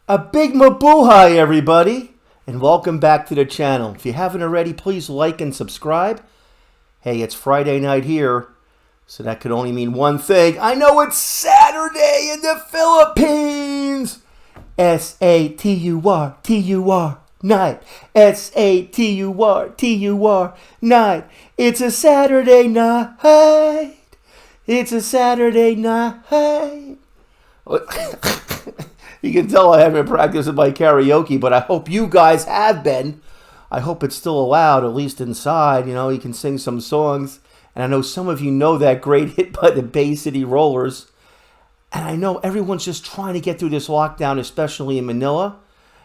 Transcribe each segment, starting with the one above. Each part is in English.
A big mabuhay, everybody, and welcome back to the channel. If you haven't already, please like and subscribe. Hey, it's Friday night here, so that could only mean one thing. I know it's Saturday in the Philippines. S-A-T-U-R-T-U-R night. S-A-T-U-R-T-U-R night. It's a Saturday night. It's a Saturday night. You can tell I haven't practiced my karaoke, but I hope you guys have been. I hope it's still allowed, at least inside. You know, you can sing some songs. And I know some of you know that great hit by the Bay City Rollers. And I know everyone's just trying to get through this lockdown, especially in Manila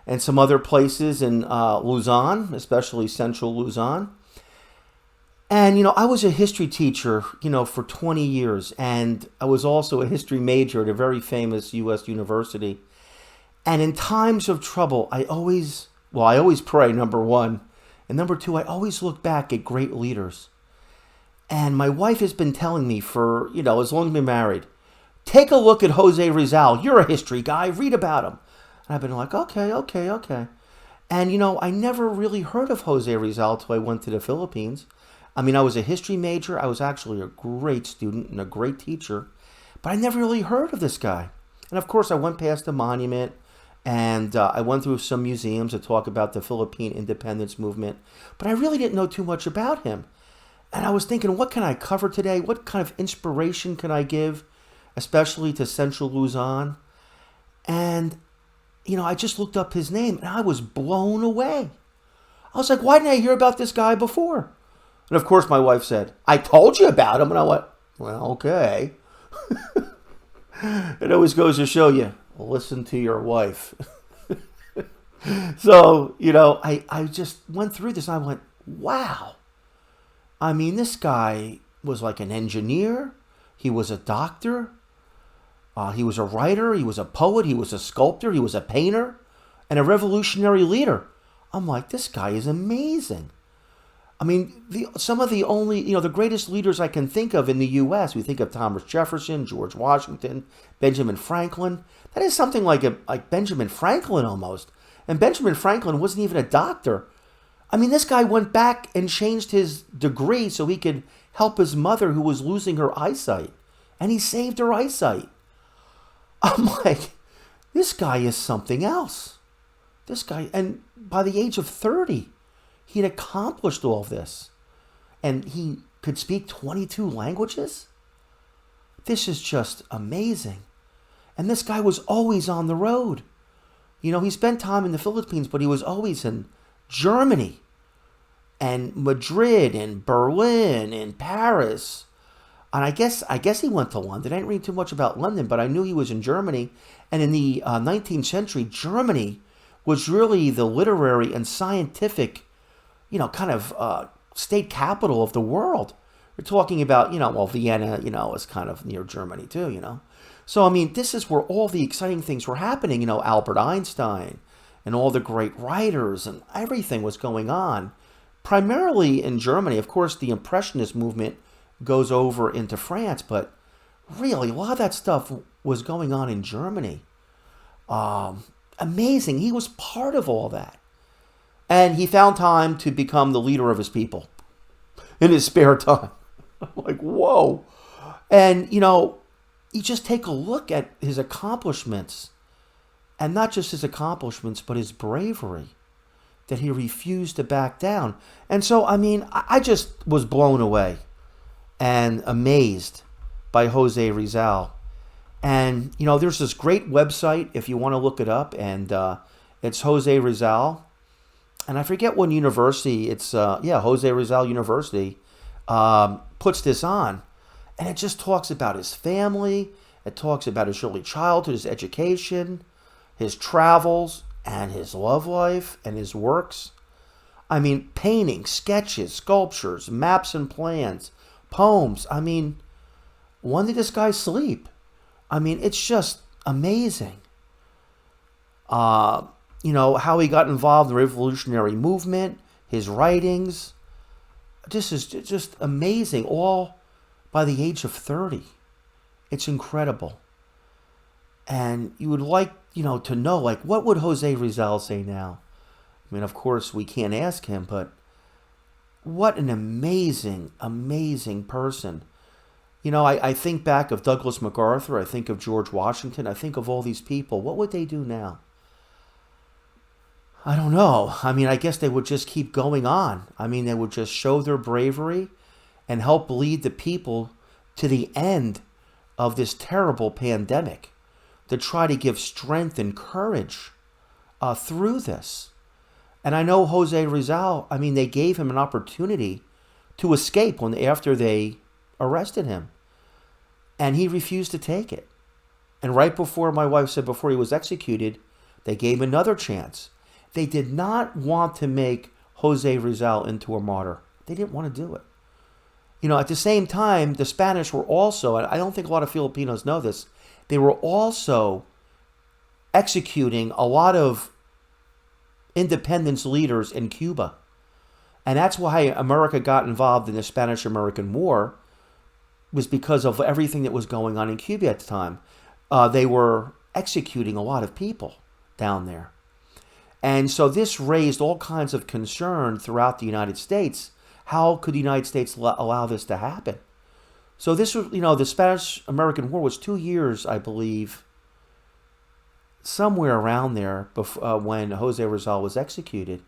and some other places in Luzon, especially central Luzon. And, you know, I was a history teacher, for 20 years. And I was also a history major at a very famous U.S. university. And in times of trouble, I always pray, number one. And number two, I always look back at great leaders. And my wife has been telling me for, as long as I've been married, take a look at Jose Rizal. You're a history guy. Read about him. And I've been like, okay. And, I never really heard of Jose Rizal until I went to the Philippines. I mean, I was a history major. I was actually a great student and a great teacher. But I never really heard of this guy. And, of course, I went past the monument. And I went through some museums to talk about the Philippine independence movement. But I really didn't know too much about him. And I was thinking, what can I cover today? What kind of inspiration can I give, especially to Central Luzon? And, I just looked up his name, and I was blown away. I was like, why didn't I hear about this guy before? And, of course, my wife said, I told you about him. And I went, well, okay. It always goes to show you. Listen to your wife. So, I just went through this and I went, wow. I mean, this guy was like an engineer. He was a doctor. He was a writer. He was a poet. He was a sculptor. He was a painter and a revolutionary leader. I'm like, this guy is amazing. I mean, some of the only, the greatest leaders I can think of in the U.S., we think of Thomas Jefferson, George Washington, Benjamin Franklin. That is something like Benjamin Franklin almost. And Benjamin Franklin wasn't even a doctor. I mean, this guy went back and changed his degree so he could help his mother who was losing her eyesight. And he saved her eyesight. I'm like, this guy is something else. This guy, and by the age of 30, he'd accomplished all this. And he could speak 22 languages? This is just amazing. And this guy was always on the road. He spent time in the Philippines, but he was always in Germany and Madrid and Berlin and Paris. And I guess he went to London. I didn't read too much about London, but I knew he was in Germany. And in the 19th century, Germany was really the literary and scientific kind of state capital of the world. We're talking about, Vienna, is kind of near Germany too, So, I mean, this is where all the exciting things were happening, Albert Einstein and all the great writers and everything was going on. Primarily in Germany. Of course, the Impressionist movement goes over into France, but really, a lot of that stuff was going on in Germany. Amazing. He was part of all that. And he found time to become the leader of his people in his spare time. I'm like, whoa. And, you just take a look at his accomplishments. And not just his accomplishments, but his bravery. That he refused to back down. And so, I mean, I just was blown away. And amazed by Jose Rizal. And, there's this great website if you want to look it up. And it's Jose Rizal. And I forget what university, it's, Jose Rizal University puts this on. And it just talks about his family. It talks about his early childhood, his education, his travels, and his love life, and his works. I mean, paintings, sketches, sculptures, maps and plans, poems. I mean, when did this guy sleep? I mean, it's just amazing. How he got involved in the revolutionary movement, his writings. This is just amazing, all by the age of 30. It's incredible. And you would like, to know, like, what would Jose Rizal say now? I mean, of course, we can't ask him, but what an amazing, amazing person. I think back of Douglas MacArthur. I think of George Washington. I think of all these people. What would they do now? I don't know. I mean, I guess they would just keep going on. I mean, they would just show their bravery and help lead the people to the end of this terrible pandemic, to try to give strength and courage through this. And I know Jose Rizal, I mean, they gave him an opportunity to escape after they arrested him. And he refused to take it. And right before, my wife said, before he was executed, they gave him another chance. They did not want to make Jose Rizal into a martyr. They didn't want to do it. At the same time, the Spanish were also, and I don't think a lot of Filipinos know this, they were also executing a lot of independence leaders in Cuba. And that's why America got involved in the Spanish-American War, was because of everything that was going on in Cuba at the time. They were executing a lot of people down there. And so this raised all kinds of concern throughout the United States. How could the United States allow this to happen? So this was, the Spanish-American War was 2 years, I believe, somewhere around there when Jose Rizal was executed.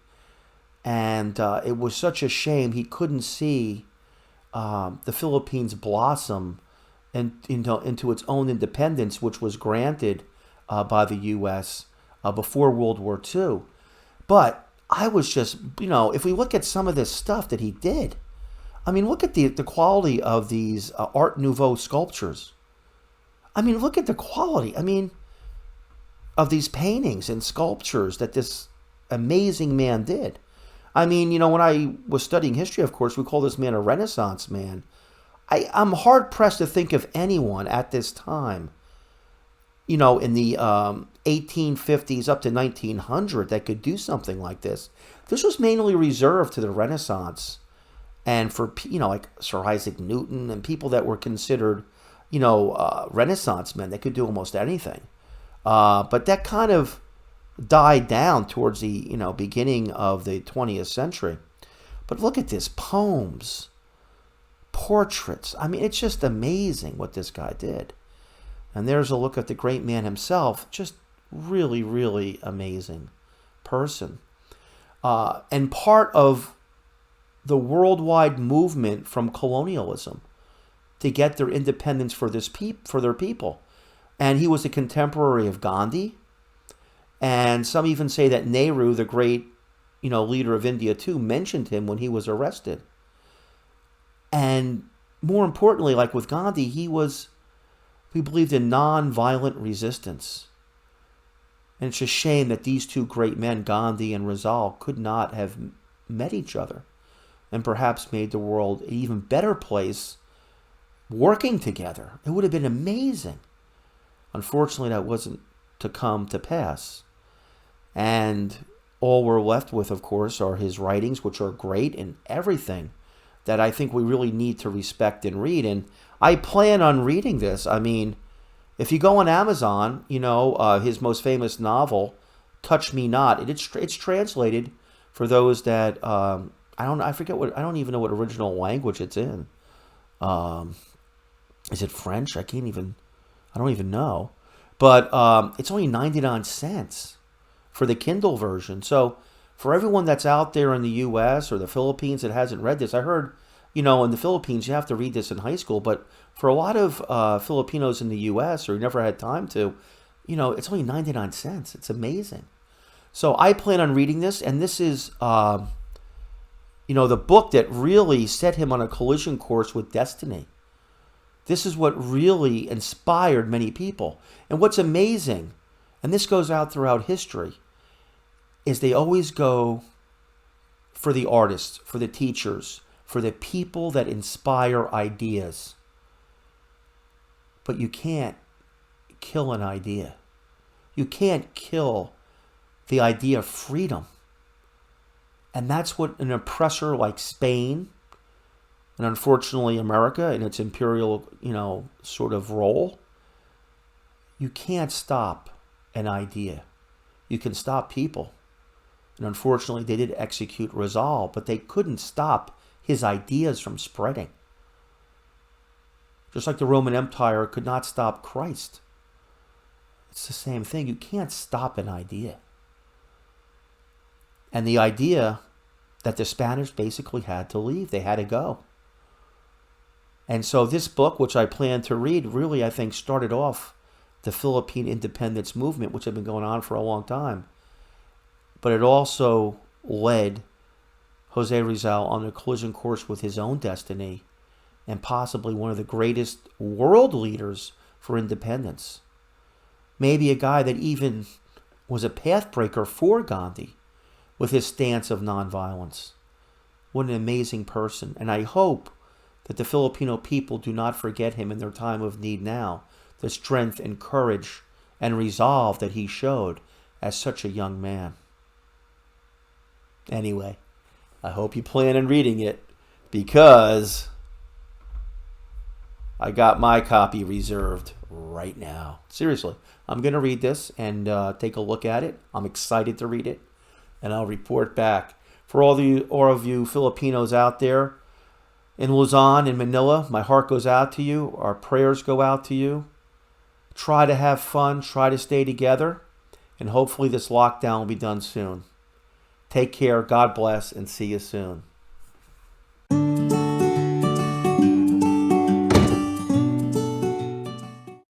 And it was such a shame he couldn't see the Philippines blossom into its own independence, which was granted by the U.S. Before World War II. But I was just, if we look at some of this stuff that he did, I mean, look at the quality of these Art Nouveau sculptures. I mean, look at the quality, of these paintings and sculptures that this amazing man did. I mean, when I was studying history, of course, we call this man a Renaissance man. I'm hard-pressed to think of anyone at this time, in the 1850s up to 1900 that could do something like this. This was mainly reserved to the Renaissance and for, like Sir Isaac Newton and people that were considered, Renaissance men. They could do almost anything. But that kind of died down towards the, beginning of the 20th century. But look at this, poems, portraits. I mean, it's just amazing what this guy did. And there's a look at the great man himself. Just really, really amazing person. And part of the worldwide movement from colonialism to get their independence for their people. And he was a contemporary of Gandhi. And some even say that Nehru, the great, leader of India too, mentioned him when he was arrested. And more importantly, like with Gandhi, he believed in non-violent resistance. And it's a shame that these two great men, Gandhi and Rizal, could not have met each other and perhaps made the world an even better place working together. It would have been amazing. Unfortunately, that wasn't to come to pass. And all we're left with, of course, are his writings, which are great and everything that I think we really need to respect and read. And I plan on reading this. I mean, if you go on Amazon, his most famous novel, Touch Me Not, it's translated for those that, I don't even know what original language it's in. Is it French? I don't even know. But it's only 99 cents for the Kindle version. So for everyone that's out there in the U.S. or the Philippines that hasn't read this, I heard, in the Philippines, you have to read this in high school. But for a lot of Filipinos in the U.S. or never had time to, it's only 99 cents. It's amazing. So I plan on reading this. And this is, the book that really set him on a collision course with destiny. This is what really inspired many people. And what's amazing, and this goes out throughout history, is they always go for the artists, for the teachers, for the people that inspire ideas. But you can't kill an idea. You can't kill the idea of freedom. And that's what an oppressor like Spain, and unfortunately America in its imperial, sort of role, You can't stop an idea. You can stop people. And unfortunately, they did execute Rizal, but they couldn't stop his ideas from spreading. Just like the Roman Empire could not stop Christ. It's the same thing. You can't stop an idea. And the idea that the Spanish basically had to leave. They had to go. And so this book, which I plan to read, really, I think, started off the Philippine independence movement, which had been going on for a long time. But it also led Jose Rizal on a collision course with his own destiny and possibly one of the greatest world leaders for independence. Maybe a guy that even was a pathbreaker for Gandhi with his stance of nonviolence. What an amazing person. And I hope that the Filipino people do not forget him in their time of need now. The strength and courage and resolve that he showed as such a young man. Anyway, I hope you plan on reading it, because I got my copy reserved right now. Seriously, I'm going to read this and take a look at it. I'm excited to read it, and I'll report back. For all of you Filipinos out there in Luzon and Manila, my heart goes out to you. Our prayers go out to you. Try to have fun. Try to stay together. And hopefully this lockdown will be done soon. Take care. God bless, and see you soon.